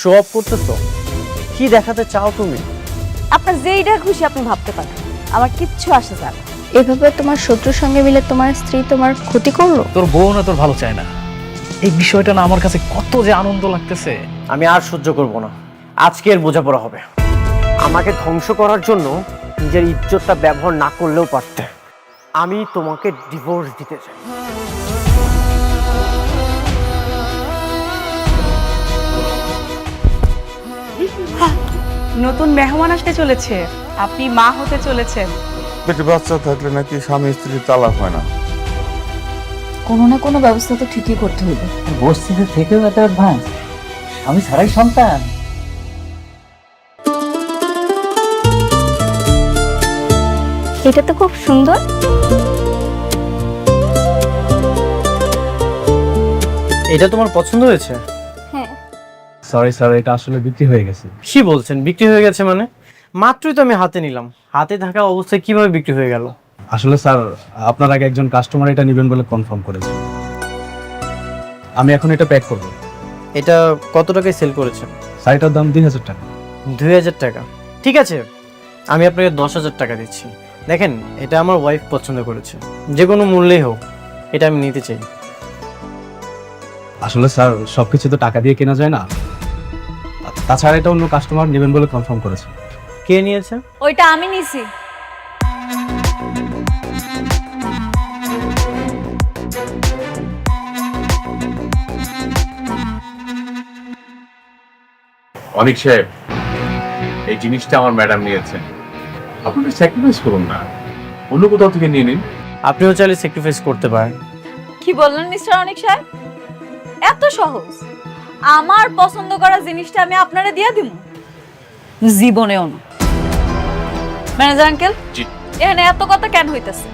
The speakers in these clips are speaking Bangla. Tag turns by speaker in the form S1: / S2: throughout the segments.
S1: শো অফ করতেছো? কি দেখাতে চাও তুমি?
S2: আপনার যেইটা খুশি আপনি ভাবতে পারেন, আমার কিচ্ছু আসে যায় না।
S3: এভাবে তোমার শত্রুর সঙ্গে মিলে তোমার স্ত্রী তোমার ক্ষতি করলো।
S4: তোর বউ না তোর ভালো চায় না, এই বিষয়টা না আমার কাছে কত যে আনন্দ লাগতেছে।
S1: আমি আর সহ্য করব না, আজকের বোঝাপড়া হবে। আমাকে ধ্বংস করার জন্য নিজের ইজ্জতটা ব্যবহার না করলেও পারতে। আমি তোমাকে ডিভোর্স দিতে চাই।
S5: নতুন মেহমান আসতে চলেছে, আপনি মা হতে চলেছেন।
S6: পেটে বাচ্চা থাকলে নাকি স্বামী স্ত্রীর তালাক হয় না।
S7: কোনো না কোনো ব্যবস্থা তো ঠিকই করতে হবে।
S8: বস্তিতে থেকেও এত অ্যাডভান্স, স্বামী ছাড়াই সন্তান।
S3: এটা তো খুব সুন্দর।
S1: এটা তোমার পছন্দ হয়েছে?
S3: হ্যাঁ।
S4: সরি স্যার, এটা আসলে বিক্রি হয়ে গেছে।
S1: কি বলছেন বিক্রি হয়ে গেছে? মানে মাত্রই তো আমি হাতে নিলাম, হাতে থাকা অবস্থায় কিভাবে বিক্রি হয়ে গেল?
S4: আসলে স্যার, আপনার আগে একজন কাস্টমার এটা নেবেন বলে কনফার্ম করেছে। আমি এখন এটা প্যাক করব।
S1: এটা কত টাকায় সেল করেছেন?
S4: শাড়িটার দাম 2000 টাকা।
S1: 2000 টাকা? ঠিক আছে, আমি আপনাকে 10,000 টাকা দিচ্ছি। দেখেন, এটা আমার ওয়াইফ পছন্দ করেছে, যে কোনো মূল্যেই হোক এটা আমি নিতে চাই।
S4: আসলে স্যার, সবকিছু তো টাকা দিয়ে কেনা যায় না। তাছাড়া এটা অন্য কাস্টমার নেবেন বলে কনফার্ম করেছে।
S1: কে নিয়েছে?
S2: ওইটা আমি নিছি।
S6: অনিক সাহেব, এই জিনিসটা আমার ম্যাডাম নিয়েছেন, আপনি স্যাক্রিফাইস করুন না, অন্য কোথাও থেকে নিয়ে নিন।
S1: আপনিও চাইলে স্যাক্রিফাইস করতে পারেন।
S2: কি বললেন মিস্টার অনিক সাহেব? এত সহজ? আমার পছন্দ করা জিনিসটা আমি আপনারে দিয়ে দিব? জীবনেও না। ম্যানেজার আঙ্কেল,
S6: জি।
S2: এখানে এত কথা কেন হইতেছে?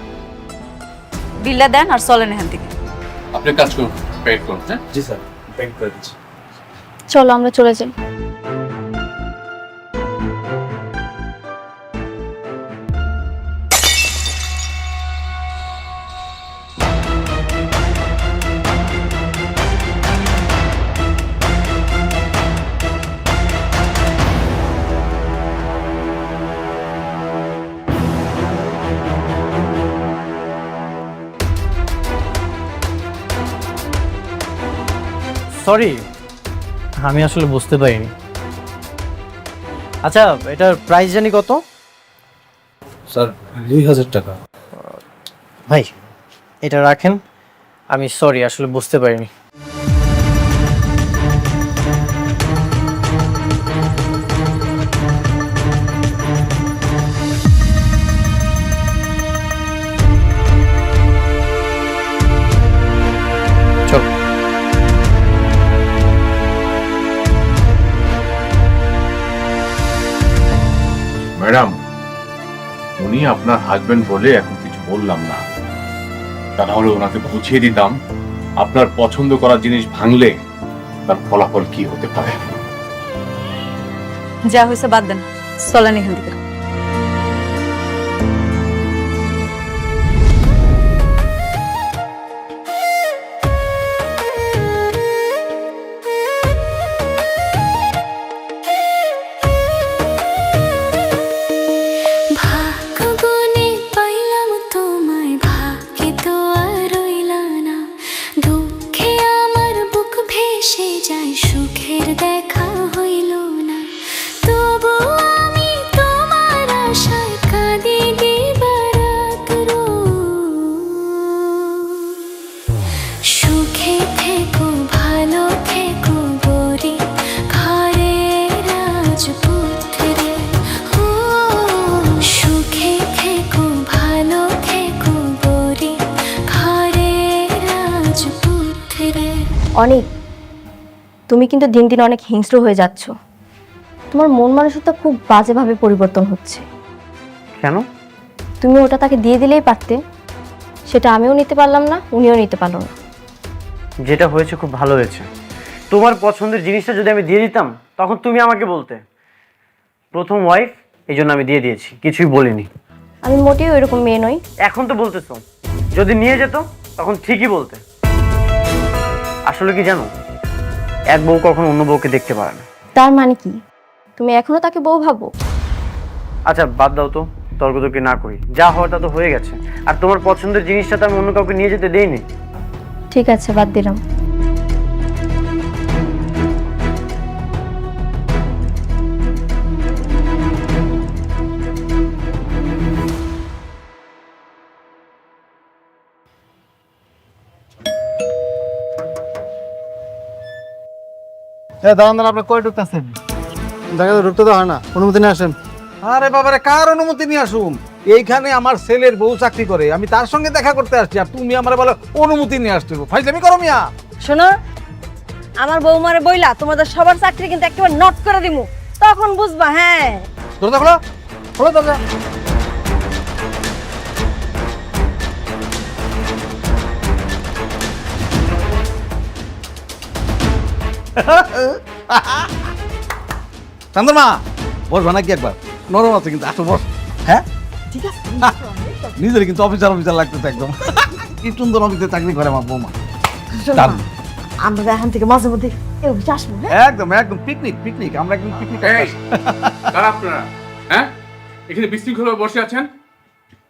S2: বিলটা দেন আর চলেন এখান থেকে।
S6: আপনি কাজ করুন, পেড করুন। হ্যাঁ,
S4: জি স্যার, প্যাক করে দিচ্ছি।
S3: চলো আমরা চলে যাই।
S1: সরি, আমি আসলে বুঝতে পারিনি। আচ্ছা, এটার প্রাইস জানি কত?
S4: স্যার 2000 টাকা।
S1: ভাই, এটা রাখেন। আমি সরি, আসলে বুঝতে পারিনি। চল।
S6: ম্যাডাম, উনি আপনার হাজবেন্ড বলে এখন কিছু বললাম না, তা নাহলে ওনাকে বুঝিয়ে দিতাম আপনার পছন্দ করা জিনিস ভাঙলে তার ফলাফল কি হতে পারে।
S2: যা হয়েছে বাদ দেন, চলেন এখান থেকে।
S9: ভাগ্যগুনে পাইলাম তোমায়, ভাগ্যে তো আর রইলা না। দুঃখে আমার বুক ভেসে যায়, সুখের দেখা হইল না। তবু আমি তোমার আশায় কাঁদি দিবারাত সুখে থেকো, ভালো থেকো গরি ঘরে রাজপুত্রে। ও সুখে থেকো, ভালো থেকো গরি ঘরে রাজপুত্রে।
S3: অনেক, তুমি কিন্তু দিন দিন অনেক হিংস্র হয়ে যাচ্ছ। তোমার মন মানসিকতা খুব বাজেভাবে পরিবর্তন হচ্ছে।
S1: কেন?
S3: তুমি ওটা তাকে দিয়ে দিলেই পারতে, সেটা আমিও নিতে পারলাম না, উনিও নিতে পারলো না।
S1: যেটা হয়েছে খুব ভালো হয়েছে। তোমার পছন্দের জিনিসটা যদি আমি দিয়ে দিতাম, তখন তুমি আমাকে বলতে প্রথম ওয়াইফ, এই জন্য আমি দিয়ে দিয়েছি, কিছুই বলিনি।
S3: আমি মোটেও এরকম মেয়ে নই।
S1: এখন তো বলতেছো, যদি নিয়ে যেত তখন ঠিকই বলতে। আসলে কি জানো, এক বউ কখনো অন্য বউকে দেখতে পারে না,
S3: তার মানে কি তুমি এখনো তাকে বউ ভাবো?
S1: আচ্ছা বাদ দাও তো, তর্ক তর্কি না করি, যা হওয়ার তা তো হয়ে গেছে। আর তোমার পছন্দের জিনিসটা তো আমি অন্য কাউকে নিয়ে যেতে দেইনি।
S3: ঠিক আছে, বাদ দিলাম।
S4: দাঁড়ান দাঁড়ান, আপনি কই ঢুকতেছেন?
S10: জায়গাতে ঢুকতে তো হয় না, অনুমতি নিয়ে আসেন।
S4: আরে বাবারে, কার অনুমতি নিয়ে আসুন? এইখানে আমার ছেলের বউ চাকরি করে, আমি তার সঙ্গে দেখা করতে আসছি, আর তুমি আমার বলো অনুমতি নিয়ে আসতে? ফাইজলামি করো মিয়া।
S11: শোনো, আমার বৌমারে বইলা তোমাদের সবার চাকরি কিন্তু একেবারে নট করে দিমু, তখন বুঝবা। হ্যাঁ,
S4: দরজা খোলো, খোলো দরজা। চন্দ্রমা, বসবা নাকি একবার? নরম আছে কিন্তু, আসো বস। হ্যাঁ ঠিক আছে। নিজের কিন্তু অফিসার অফিসার লাগতেছে একদম। কি সুন্দর অফিসে চাকরি করে আমার বৌমা। দারুণ।
S11: আমরা এখান থেকে মাঝে মধ্যে এই অফিসে আসবো।
S4: একদম একদম পিকনিক পিকনিক, আমরা একদম পিকনিক।
S6: কারা আপনারা? হ্যাঁ, এখানে বিশৃঙ্খলভাবে বসে আছেন,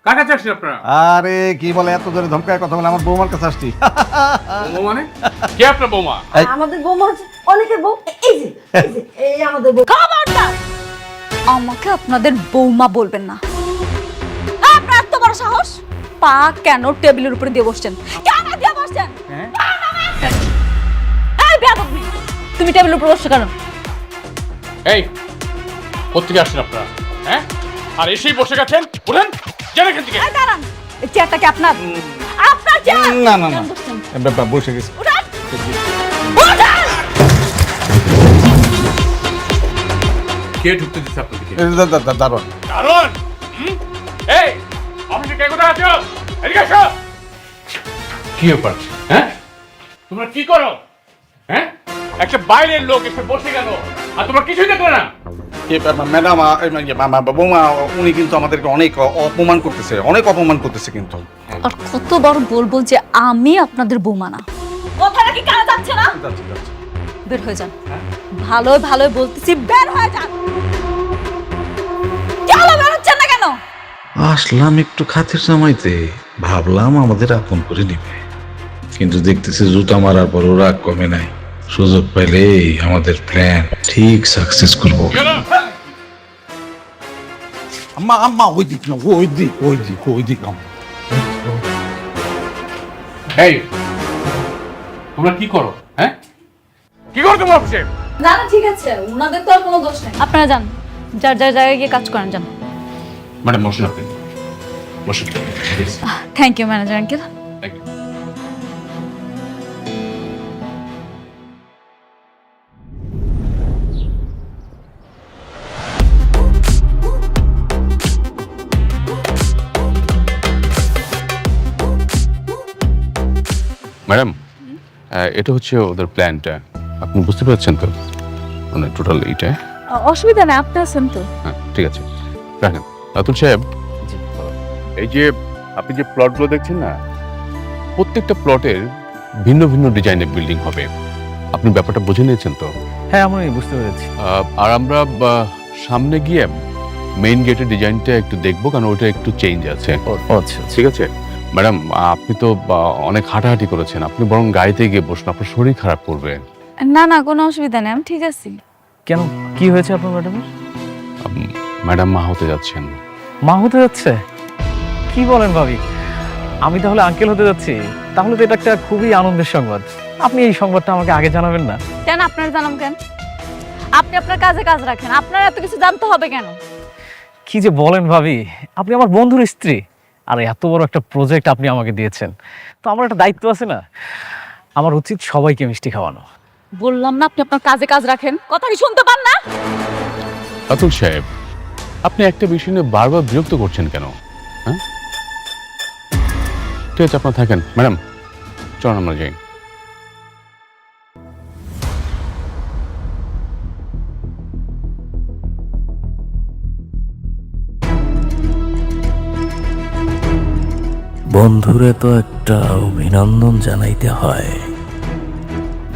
S6: কার কাছে আসছেন আপনারা?
S4: আরে কি বলে, এত জোরে ধমকায় কথা বলে, আমার বৌমার কাছে আসছি।
S6: বৌমা মানে? কে আপনার বৌমা?
S11: আমাদের বৌমা হচ্ছে অনেকের বউ। এই যে এই আমাদের বউ।
S2: খবরদার আমাকে আপনাদের বৌমা বলবেন না। আপনার এত বড় সাহস, পা কেন টেবিলের উপরে দিয়ে বসছেন? কেন দিয়ে বসছেন? এই বেয়াদব মেয়ে, তুমি টেবিলের উপরে বসছো কেন?
S6: এই কোত্থেকে আসছেন আপনারা? হ্যাঁ, আর এসেই বসে গেছেন? উঠেন, যান এখান থেকে।
S2: এই দাঁড়ান, এই চেয়ারটা কি আপনার? আপনার চেয়ার?
S4: না না না, বসে গেছি।
S2: উঠেন, উঠেন।
S6: কে ঢুকতে দিচ্ছে আপনাদেরকে?
S4: দারুণ।
S6: কারণ এই অফিসে কে কোথায় আছো? এদিকে আসো। কি ব্যাপার? হ্যাঁ, তোমরা কি করো? হ্যাঁ, একটা বাইরের লোক এসে বসে গেল আর তোমরা কিছুই দেখলে না।
S4: ম্যাডাম, বৌমা উনি কিন্তু আমাদেরকে অনেক অপমান করতেছে, অনেক অপমান করতেছে কিন্তু।
S2: আর কতবার বলবো যে আমি আপনাদের বৌমা না? কথাটা কি কানে যাচ্ছে না? বের হয়ে যান। ভালো ভালো বলতেছি, বের হয়ে যান। কেন বের হচ্ছেন না কেন?
S12: আসলাম একটু খাতির জামাইতে, ভাবলাম আমাদের আপন করে নিবে, কিন্তু দেখতেছি জুতা মারার পর ওরা কমে নাই। সুযোগ পেলে আমাদের প্ল্যান ঠিক সাকসেস করবো।
S4: আম্মা আম্মা, ওই দিক না, ওই দিক ওই দিক ওই দিক।
S6: এই তোমরা কি করো? হ্যাঁ, কি করো তোমরা অফিসে?
S2: না না ঠিক আছে, ওনাদের তো আর কোনো দোষ নেই। আপনারা যান, যার যার জায়গায় গিয়ে কাজ করেন, যান।
S6: ম্যাডাম বসুন, আপনি বসুন।
S2: Thank you manager uncle.
S6: Thank you. Madam, এটা হচ্ছে ওদের প্ল্যানটা, আপনি বুঝতে পারছেন তো? মানে টোটাল এইটা।
S2: অসুবিধা নেই, আপনি আছেন তো।
S6: হ্যাঁ ঠিক আছে, রাখেন। রাতুল সাহেব, এই যে আপনি যে প্লটগুলো দেখছেন না, প্রত্যেকটা প্লটের ভিন্ন ভিন্ন ডিজাইনের বিল্ডিং হবে। আপনি ব্যাপারটা বুঝে নিয়েছেন তো?
S4: হ্যাঁ, আমি বুঝতে পেরেছি।
S6: আর আমরা সামনে গিয়ে মেইন গেটের ডিজাইনটা একটু দেখবো, কারণ ওটা একটু চেঞ্জ আছে।
S4: আচ্ছা
S6: ঠিক আছে ম্যাডাম, আপনি তো অনেক হাঁটাহাঁটি করেছেন, আপনি বরং গাড়িতে গিয়ে বসুন, আপনার শরীর খারাপ করবে।
S2: না না, কোনো অসুবিধা নেই, আমি ঠিক আছি।
S4: কেন, কি হয়েছে আপনার ম্যাডামের?
S6: ম্যাডাম মা হতে যাচ্ছেন।
S4: মা হতে যাচ্ছে? কি বলেন ভাবি, আমি তাহলে আঙ্কেল হতে যাচ্ছি? তাহলে তো এটা একটা খুবই আনন্দের সংবাদ। আপনি এই সংবাদটা আমাকে আগে জানাবেন না?
S2: কেন আপনার জানাম কেন? আপনি আপনার কাজে কাজ রাখেন, আপনার এত কিছু জানতে হবে কেন?
S4: কি যে বলেন ভাবি, আপনি আমার বন্ধুর স্ত্রী, আর এত বড় একটা প্রজেক্ট আপনি আমাকে দিয়েছেন, তো আমার একটা দায়িত্ব আছে না? আমার উচিত সবাইকে মিষ্টি খাওয়ানো।
S2: বললাম না আপনি আপনার কাজে কাজ রাখেন, কথা কি শুনতে পান না?
S6: রাতুল সাহেব, আপনি একটা বিষয় নিয়ে বারবার বিরক্ত করছেন কেন? হ্যাঁ ঠিক আছে, আপনার থাকেন। ম্যাডাম চলুন আমরা যাই।
S12: বন্ধুরে তো একটা অভিনন্দন জানাইতে হয়,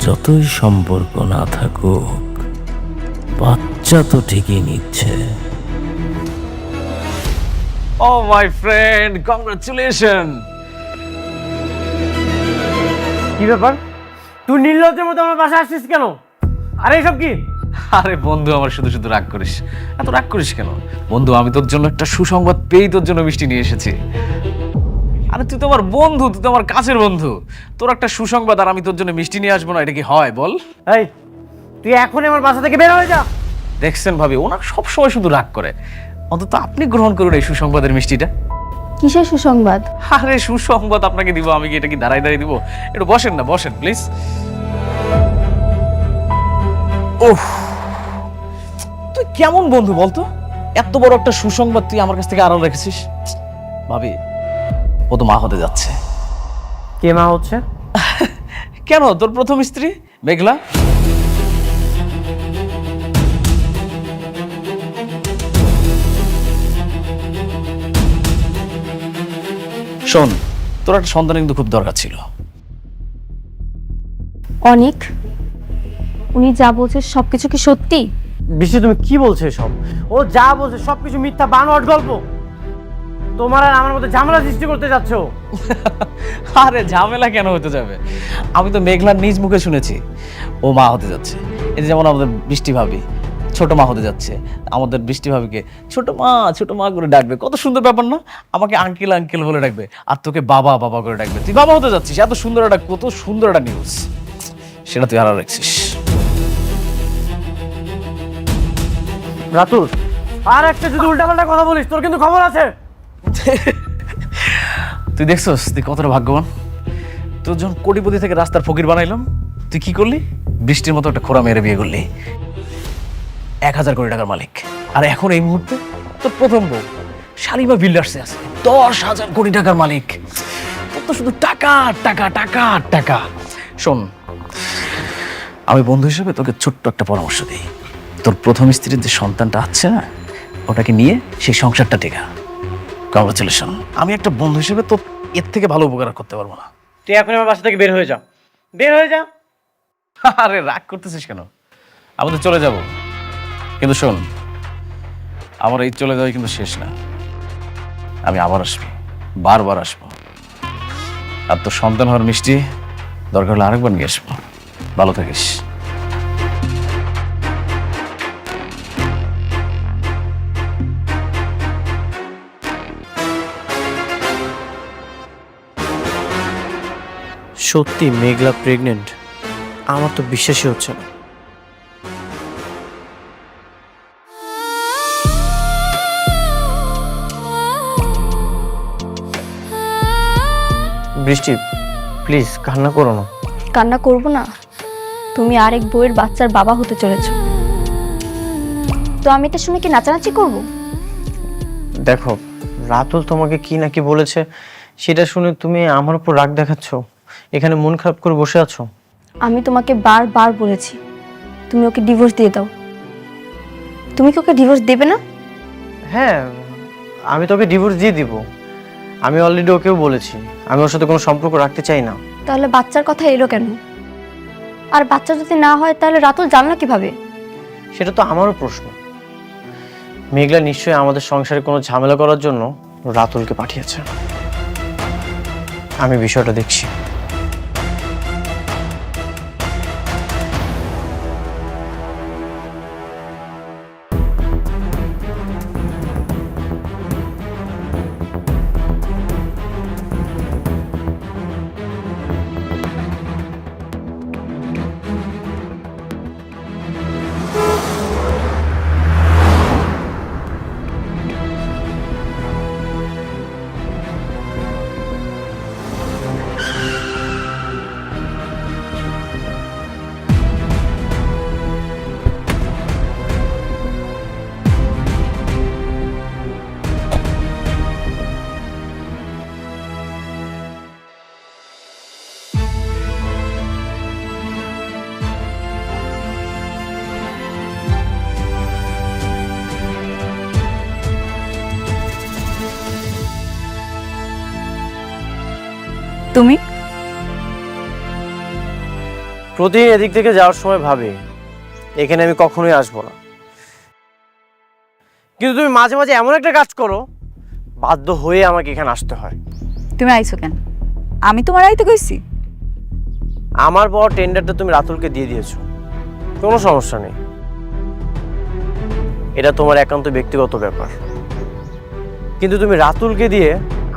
S12: যতই সম্পর্ক না থাকুক
S1: বাচ্চা তো ঠিকই নিচ্ছে।
S4: ও মাই ফ্রেন্ড, কংগ্রাচুলেশন।
S1: কি ব্যাপার, তুই নির্লজ্জের মতো আমার বাসায় আসছিস কেন? আরে এসব কি?
S4: আরে বন্ধু, আমার শুধু শুধু রাগ করিস, এত রাগ করিস কেন বন্ধু? আমি তোর জন্য একটা সুসংবাদ পেয়েই তোর জন্য মিষ্টি নিয়ে এসেছি। আরে তুই তো আমার বন্ধু, তুই তো আমার কাছের বন্ধু, তোর একটা সুসংবাদ আর আমি তোর জন্য মিষ্টি নিয়ে আসবো না, এটা কি হয় বল?
S1: এই, তুই এখনই আমার বাসা থেকে বের হয়ে যা।
S4: দেখছেন ভাবি, ওনার সবসময় শুধু রাগ করে, অন্তত আপনি গ্রহণ করুন এই সুসংবাদের মিষ্টিটা।
S3: কিসের সুসংবাদ?
S4: আরে সুসংবাদ আপনাকে দিব, আমি কি এটা কি দাঁড়াই দাঁড়িয়ে দিব? একটু বসেন না, বসেন প্লিজ। ওহ, তুই কেমন বন্ধু বলতো? এত বড় একটা সুসংবাদ তুই আমার কাছ থেকে আড়াল রেখেছিস। ভাবি, ও তো মা হতে যাচ্ছে।
S1: কে মা হচ্ছে?
S4: কেন, তোর প্রথম স্ত্রী মেঘলা। শোন, তোর একটা সন্তান কিন্তু খুব দরকার ছিল।
S3: অনেক, উনি যা বলছে সবকিছু কি সত্যি?
S1: বৃষ্টি, তুমি কি বলছো সব? ও যা বলছে সবকিছু মিথ্যা, বানোয়াট গল্প। তোমার আর আমার মধ্যে ঝামেলা সৃষ্টি করতে যাচ্ছ।
S4: আরে ঝামেলা কেন হতে যাবে? আমি তো মেঘলার নিজ মুখে শুনেছি ও মা হতে যাচ্ছে। এই যে যেমন আমাদের বৃষ্টি ভাবি ছোট মা হতে যাচ্ছে, আমাদের বৃষ্টি ভাবিকে ছোট মা করে ডাকবে। কত সুন্দর ব্যাপার না? আমাকে আঙ্কেল আঙ্কেল বলে ডাকবে, আর তোকে বাবা বাবা করে ডাকবে। তুই বাবা হতে যাচ্ছিস, এত সুন্দর একটা, কত সুন্দর একটা নিউজ, সেটা তুই হারা রাখছিস।
S1: রাতুল, আর একটা যদি উল্টাপাল্টা কথা বলিস তোর কিন্তু খবর আছে।
S4: তুই দেখছস তুই কতটা ভাগ্যবান? তোর যখন কোটিপতি থেকে রাস্তার ফকির বানাইলাম, তুই কি করলি? বৃষ্টির মতো একটা খোরা মেরে বিয়ে করলি, 1000 কোটি টাকার মালিক। আর এখন এই মুহূর্তে তোর প্রথম বউ শালিমা বিল্ডার্সে আছে, 10,000 কোটি টাকার মালিক। তোর তো শুধু টাকা টাকা টাকা টাকা। শোন, আমি বন্ধু হিসেবে তোকে ছোট্ট একটা পরামর্শ দিই। তোর প্রথম স্ত্রীর যে সন্তানটা আছে না, ওটাকে নিয়ে সেই সংসারটা টেকা। কংগ্রাচুলেশন। আমি একটা বন্ধু হিসেবে তো এর থেকে ভালো উপকার করতে পারবো না।
S1: তুই এখন আমার বাসা থেকে বের হয়ে যা, বের হয়ে যা।
S4: আরে রাগ করতেছিস কেন? আমি তো চলে যাব, কিন্তু শোন, আমার এই চলে যাওয়া কিন্তু শেষ না। আমি আবার আসবো, বারবার আসবো। আর তোর সন্তান হওয়ার মিষ্টি দরকার হলে আরেকবার নিয়ে আসবো। ভালো থাকিস।
S1: সত্যি মেঘলা প্রেগনেন্ট? আমার তো বিশ্বাসই হচ্ছে না। বৃষ্টি, প্লিজ কান্না করো না।
S3: কান্না করব না? তুমি আরেক বউয়ের বাচ্চার বাবা হতে চলেছো, তো আমি এটা শুনে কি নাচানাচি করব?
S1: দেখো, রাতুল তোমাকে কি নাকি বলেছে, সেটা শুনে তুমি আমার উপর রাগ দেখাচ্ছ, এখানে মন খারাপ করে বসে আছো।
S3: আমি তোমাকে বারবার বলেছি তুমি ওকে ডিভোর্স দিয়ে দাও। তুমি কি ওকে ডিভোর্স দেবে না?
S1: হ্যাঁ, আমি তোকে ডিভোর্স দিয়ে দিব। আমি অলরেডি ওকেও বলেছি আমি ওর সাথে কোনো সম্পর্ক রাখতে চাই না।
S3: তাহলে বাচ্চার কথা এলো কেন? আর বাচ্চা যদি না হয় তাহলে রাতুল জানলো কিভাবে?
S1: সেটা তো আমারও প্রশ্ন। মেঘলা নিশ্চয়ই আমাদের সংসারে কোনো ঝামেলা করার জন্য রাতুলকে পাঠিয়েছে। আমি বিষয়টা দেখছি।
S2: তুমি
S1: প্রতিদিন এদিক থেকে যাওয়ার সময় ভাবি এখানে আমি কখনোই আসবো না। কিন্তু তুমি মাঝে মাঝে এমন একটা কাজ করো, বাধ্য হয়ে আমাকে এখানে আসতে হয়।
S2: তুমি আইছো কেন? আমি তোমার আইতে কইছি?
S1: আমার বড় টেন্ডারটা তুমি রাতুলকে দিয়ে দিয়েছো, কোনো সমস্যা নেই, এটা তোমার একান্ত ব্যক্তিগত ব্যাপার। কিন্তু তুমি রাতুলকে দিয়ে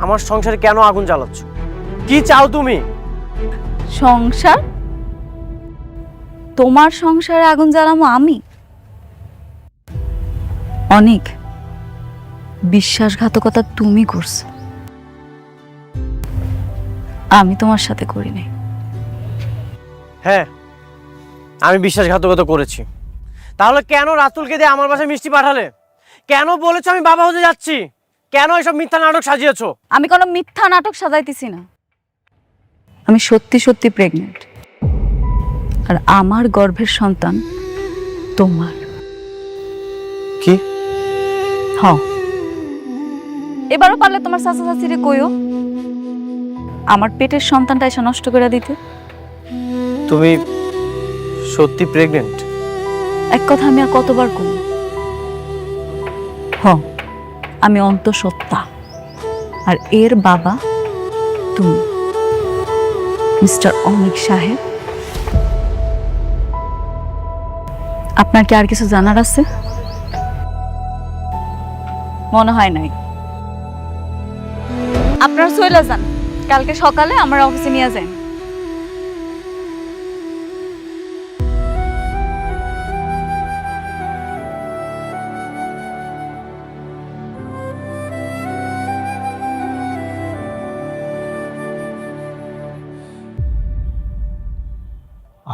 S1: আমার সংসারে কেন আগুন জ্বালাচ্ছ? কি চাও তুমি?
S2: সংসার? তোমার সংসারে আগুন জ্বালামো আমি? অনেক বিশ্বাসঘাতকতা তুমি করছো, আমি তোমার সাথে করি নাই।
S1: হ্যাঁ, আমি বিশ্বাসঘাতকতা করেছি। তাহলে কেন রাতুলকে দিয়ে আমার বাসায় মিষ্টি পাঠালে? কেন বলেছো আমি বাবা হতে যাচ্ছি? কেন এসব মিথ্যা নাটক সাজিয়েছো?
S2: আমি কোনো মিথ্যা নাটক সাজাইতেছি না, আমি সত্যি সত্যি প্রেগনেন্ট, আর আমার গর্ভের সন্তান তোমার।
S1: কি?
S2: হ্যাঁ, এবারও পারলে তোমার চাচা চাচিরে কইও আমার পেটের সন্তানটা এসে নষ্ট করে দিতে।
S1: তুমি সত্যি প্রেগনেন্ট?
S2: এক কথা আমি আর কতবার কই? হ্যাঁ, আমি অন্তঃসত্ত্বা, আর এর বাবা তুমি, মিস্টার অনিক সাহেব। আপনার কি আর কিছু জানার আছে? মনে হয় নাই। আপনারা চলে যান, কালকে সকালে আমার অফিসে নিয়ে যান।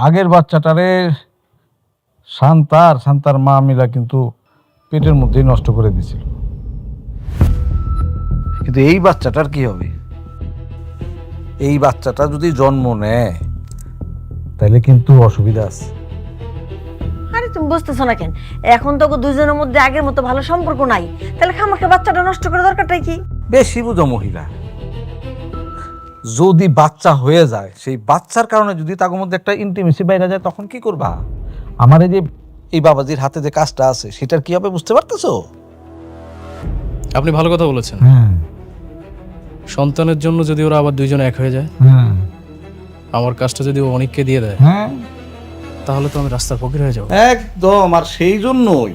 S12: আগের বাচ্চাটারে শান্তার মা মিলা কিন্তু পেটের মধ্যেই নষ্ট করে দিছিল, কিন্তু এই বাচ্চাটার কি হবে? এই বাচ্চাটা যদি জন্ম নেয় তাহলে কিন্তু অসুবিধা আছে।
S11: আরে তুমি বুঝতেছো না কেন? এখন তো দুজনের মধ্যে আগের মতো ভালো সম্পর্ক নাই, তাহলে খামাকে বাচ্চাটা নষ্ট করে দরকারটাই কি?
S12: বেশি বুঝো মহিলা। যদি বাচ্চা হয়ে যায়, সেই বাচ্চার কারণে যদি তার মধ্যে একটা ইন্টিমেসি বাইরে যায়, তখন কি করবা? আমার এই যে এই বাবাজির হাতে যে কাজটা আছে, সেটার কি হবে বুঝতে পারতেছো?
S4: আপনি ভালো কথা বলেছেন। সন্তানের জন্য যদি ওরা আবার দুইজন এক হয়ে যায়, আমার কাজটা যদি ও অনেককে দিয়ে দেয়, তাহলে তো আমি রাস্তার ফকির হয়ে যাবো।
S12: একদম। আর সেই জন্যই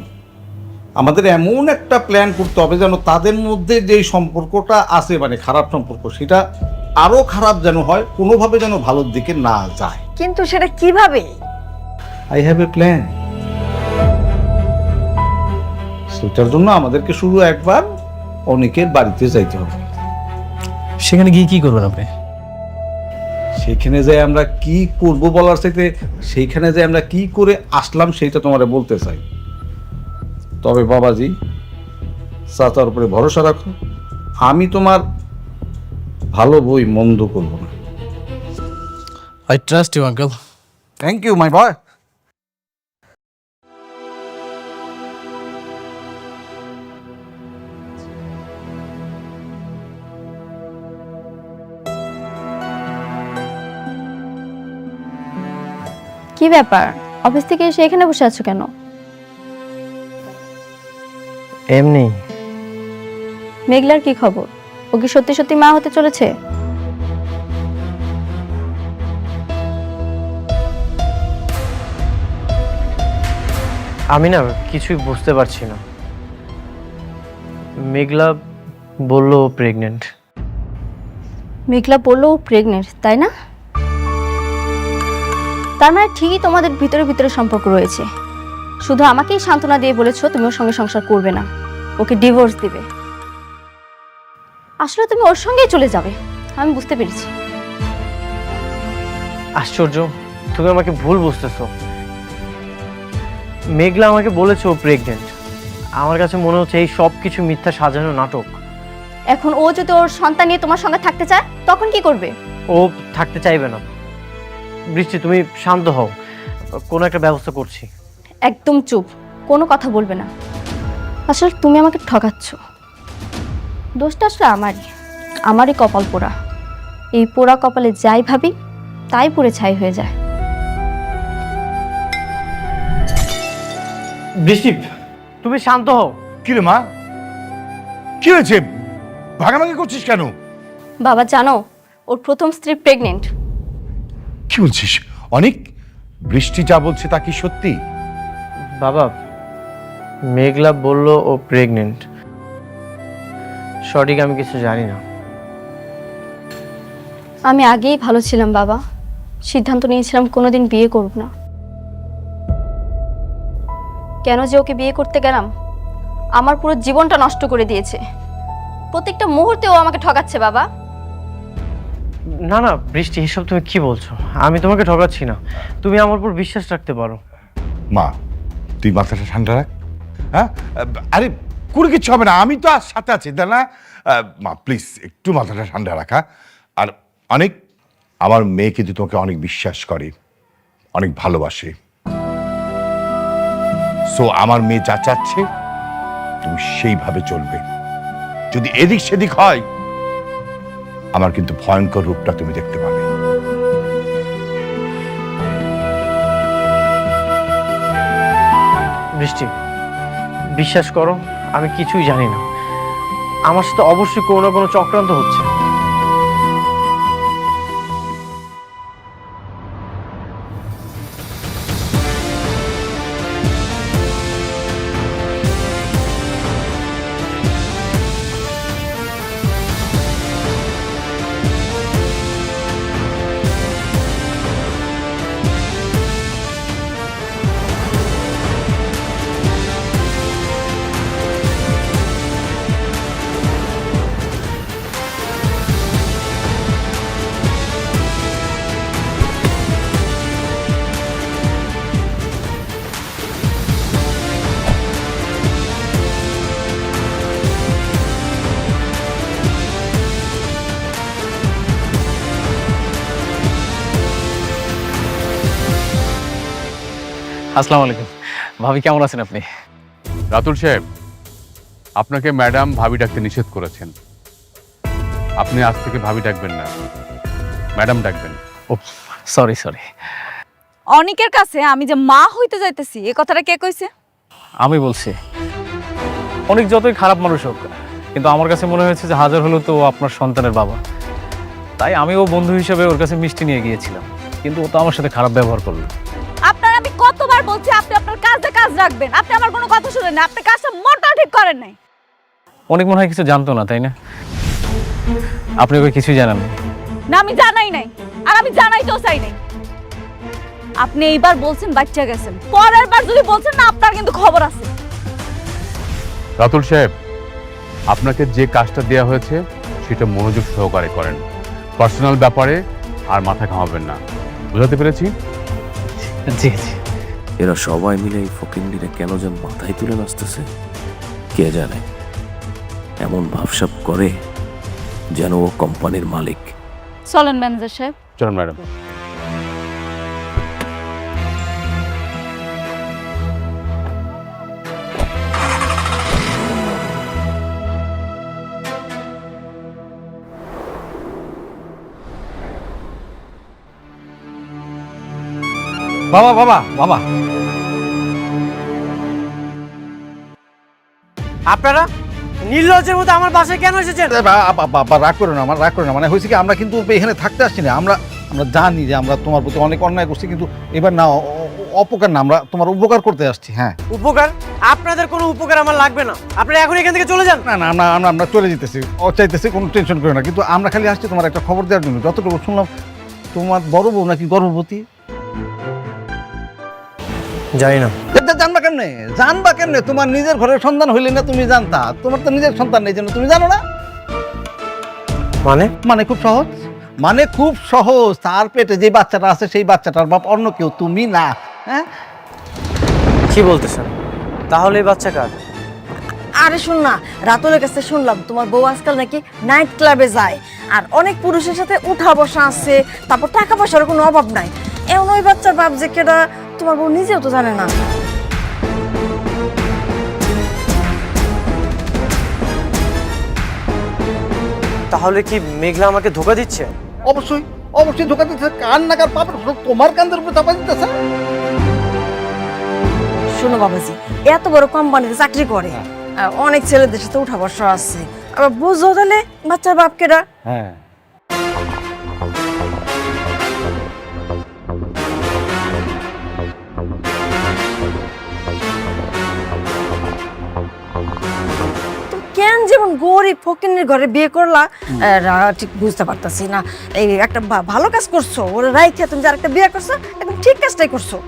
S12: আমাদের এমন একটা প্ল্যান করতে হবে যেন তাদের মধ্যে যে সম্পর্কটা আছে, মানে খারাপ সম্পর্ক, সেটা আরো খারাপ যেন হয়, কোনোভাবে যেন ভালোর দিকে না যায়।
S11: কিন্তু সেটা কিভাবে?
S12: I have a plan. সেটার জন্য আমাদেরকে শুধু একবার অনেকের বাড়িতে যাইতে হবে।
S4: সেখানে গিয়ে কি করবেন আপনি?
S12: সেখানে যাই আমরা কি করব বলার চাইতে সেইখানে যাই আমরা কি করে আসলাম সেইটা তোমারে বলতে চাই। তবে বাবাজি, চাচার উপরে ভরসা রাখো, আমি তোমার ভালো বই মন্দ করবো না।
S4: I trust you uncle.
S12: Thank you my boy.
S3: কি ব্যাপার, অফিস থেকে এসে এখানে বসে আছো কেন?
S1: এমনি।
S3: মেঘলার কি খবর? ও কি সত্যি সত্যি মা হতে চলেছে?
S1: আমি না কিছুই বুঝতে পারছি না। মেঘলা বললো প্রেগনেন্ট।
S3: মেঘলা বললো ও প্রেগনেন্ট, তাই না? তার মানে ঠিকই তোমাদের ভিতরে ভিতরে সম্পর্ক রয়েছে। শুধু আমাকেই সান্ত্বনা দিয়ে বলেছো তুমি ওর সঙ্গে সংসার করবে না, ওকে ডিভোর্স দিবে। আসলে তুমি ওর সঙ্গেই চলে যাবে, আমি বুঝতে পেরেছি।
S1: আশ্চর্য, তুমি আমাকে ভুল বুঝতেছো। মেঘলা আমাকে বলেছে ও প্রেগনেন্ট। আমার কাছে মনে হচ্ছে এই সব কিছু মিথ্যা সাজানো নাটক।
S3: এখন ও যদি ওর সন্তান নিয়ে তোমার সঙ্গে থাকতে চায়, তখন কি করবে?
S1: ও থাকতে চাইবে না। বৃষ্টি, তুমি শান্ত হও, কোনো একটা ব্যবস্থা করছি।
S3: একদম চুপ, কোনো কথা বলবে না। আসলে তুমি আমাকে ঠকাচ্ছ। দোষটা আসলে আমারই কপাল পোড়া। এই পোড়া কপালে যাই ভাবি তাই পুড়ে ছাই হয়ে যায়।
S1: বৃষ্টি, তুমি শান্ত হও।
S13: কি রে মা, কি হয়েছে? ভাগাভাগি করছিস কেন?
S3: বাবা জানো, ওর প্রথম স্ত্রী প্রেগনেন্ট।
S13: কি বলছিস? অনেক বৃষ্টি যা বলছে তা কি সত্যি?
S1: বাবা, মেঘলা বলল ও প্রেগনেন্ট। সঠিক আমি কিছু জানি না।
S3: আমি আগেই ভালো ছিলাম বাবা, সিদ্ধান্ত নিয়েছিলাম কোনোদিন বিয়ে করব না। কেন যে ওকে বিয়ে করতে গেলাম, আমার পুরো জীবনটা নষ্ট করে দিয়েছে। প্রত্যেকটা মুহূর্তে ও আমাকে ঠকাচ্ছে বাবা।
S1: না না বৃষ্টি, এসব তুমি কি বলছো? আমি তোমাকে ঠকাচ্ছি না, তুমি আমার উপর বিশ্বাস রাখতে পারো।
S13: মা, তুই মাথাটা ঠান্ডা রাখ। হ্যাঁ, আরে কোনো কিছু হবে না, আমি তো আর সাথে আছি, তাই না? মা প্লিজ একটু মাথাটা ঠান্ডা রাখা। আর অনেক, আমার মেয়ে কিন্তু তোমাকে অনেক বিশ্বাস করে, অনেক ভালোবাসে। সো আমার মেয়ে যা চাচ্ছে তুমি সেইভাবে চলবে। যদি এদিক সেদিক হয়, আমার কিন্তু ভয়ঙ্কর রূপটা তুমি দেখতে পাবে।
S1: বৃষ্টি, বিশ্বাস করো, আমি কিছুই জানি না। আমার সাথে অবশ্যই কোনো না কোনো চক্রান্ত হচ্ছে।
S4: আসসালামু আলাইকুম। ভাবি কেমন আছেন আপনি?
S6: রাতুল সাহেব, আপনাকে ম্যাডাম ভাবি ডাকতে নিষেধ করেছেন। আপনি আজ থেকে ভাবি ডাকবেন না, ম্যাডাম ডাকবেন।
S4: ও সরি সরি।
S2: অনেকের কাছে আমি যে মা হইতে যাইতেছি, এই কথাটা কে কইছে?
S4: আমি বলছি। অনেক যতই খারাপ মানুষ হোক, কিন্তু আমার কাছে মনে হয়েছে যে হাজার হলেও তো ও আপনার সন্তানের বাবা। তাই আমি ও বন্ধু হিসেবে ওর কাছে মিষ্টি নিয়ে গিয়েছিলাম, কিন্তু ও তো আমার সাথে খারাপ ব্যবহার করলো।
S2: আপনার আমি কতবার বলছি আপনি আপনার কাজে কাজ রাখবেন, আপনি আমার কোনো কথা শুনেন না, আপনি কাজটা মোটেও ঠিক করেন নাই।
S4: অনেক মনে হয় কিছু জানতো না, তাই না? আপনি ওকে কিছুই জানান না?
S2: না, আমি জানাই নাই, আর আমি জানাইতেও চাই নাই। আপনি এইবার বলছেন বাচ্চা গেছেন, পরের বার যদি বলছেন না, আপনার কিন্তু খবর আছে।
S6: রাতুল সাহেব, আপনাকে যে কাজটা দেওয়া হয়েছে সেটা মনোযোগ সহকারে করেন। পার্সোনাল ব্যাপারে আর মাথা ঘামাবেন না, বুঝাতে পেরেছি?
S4: জি জি।
S14: এরা সবাই মিলে এই ফকিন্ডিরে কেন যেন মাথায় তুলে নাচতেছে কে জানে। এমন ভাবসাব করে যেন ও কোম্পানির মালিক।
S2: চলেন ম্যানেজার সাহেব।
S6: চলুন ম্যাডাম।
S8: বাবা বাবা বাবা,
S1: আপনারা নির্লজ্জের মতো আমার বাসায় কেন এসেছেন?
S10: রাগ করো না, আমার রাগ করো না। মানে হয়েছে কি, আমরা কিন্তু এখানে থাকতে আসছি না। আমরা জানি যে আমরা তোমার প্রতি অনেক অন্যায় করছি, কিন্তু এবার না, অপকার না, আমরা তোমার উপকার করতে আসছি। হ্যাঁ।
S1: উপকার? আপনাদের কোনো উপকার আমার লাগবে না, আপনারা এখন এখান থেকে চলে যান।
S10: না না, আমরা চলে যেতেছি, ও চাইতেছি, কোনো টেনশন করো না। কিন্তু আমরা খালি আসছি তোমার একটা খবর দেওয়ার জন্য। যতটুকু শুনলাম, তোমার বড় বউ নাকি গর্ভবতী।
S1: জানি না।
S10: জানবা কেমনে? তোমার নিজের ঘরের সন্তান হইলে না তুমি জানতা? তোমার তো নিজের সন্তান নেই, জন্য তুমি জানো না। মানে খুব সহজ, মানে খুব সহজ। তার পেটে যে বাচ্চাটা আছে, সেই বাচ্চাটার বাপ অন্য কেউ, তুমি না। হ্যাঁ,
S1: কি বলতেছেন? তাহলে এই বাচ্চা কার?
S11: আরে শোন না, রাতুলের কাছে শুনলাম তোমার বউ আজকাল নাকি নাইট ক্লাবে যায়, আর অনেক পুরুষের সাথে উঠা বসা আছে, তারপর টাকা পয়সার কোনো অভাব নাই। এমন ওই বাচ্চার বাপ যে কেডা তোমার বউ নিজেও তো জানে না।
S1: তাহলে কি মেঘলা আমাকে ধোকা দিচ্ছে?
S10: অবশ্যই অবশ্যই ধোকা দিতেছে। কান নাকার পাপড় তোমার কান্দের উপরে চাপা দিতেছে।
S11: শোনো বাবাজি, এত বড় কোম্পানিতে চাকরি করে, অনেক ছেলেদের সাথে উঠা বসা আছে। আবার বুঝো তাহলে বাচ্চার বাপকেরা।
S10: হ্যাঁ
S11: কেন যেমন গরিব ফকিনের ঘরে বিয়ে করলা ঠিক বুঝতে পারতাছি না। এই একটা ভালো কাজ করছো, ওরা রাইখা তুমি যে আরেকটা বিয়ে করছো, একদম ঠিক কাজটাই করছো।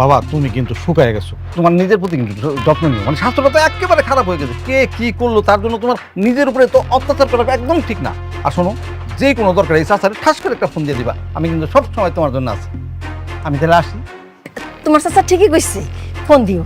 S10: বাবা তুমি কিন্তু শুকায় গেছো, তোমার নিজের প্রতি কিন্তু যত্ন নিও। মানে স্বাস্থ্যটা তো একেবারে খারাপ হয়ে গেছে, কে কি করলো তার জন্য তোমার নিজের উপরে তো অত্যাচার করা একদম ঠিক না। আর শোনো, যে কোনো দরকার এই চাচারে ঠাস করে একটা ফোন দিয়ে দিবা, আমি কিন্তু সব সময় তোমার জন্য আছি। আমি তাহলে আসি।
S11: তোমার চাচা ঠিকই কইছে, ফোন দিও।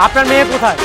S1: আপনার মেয়ে কোথায়?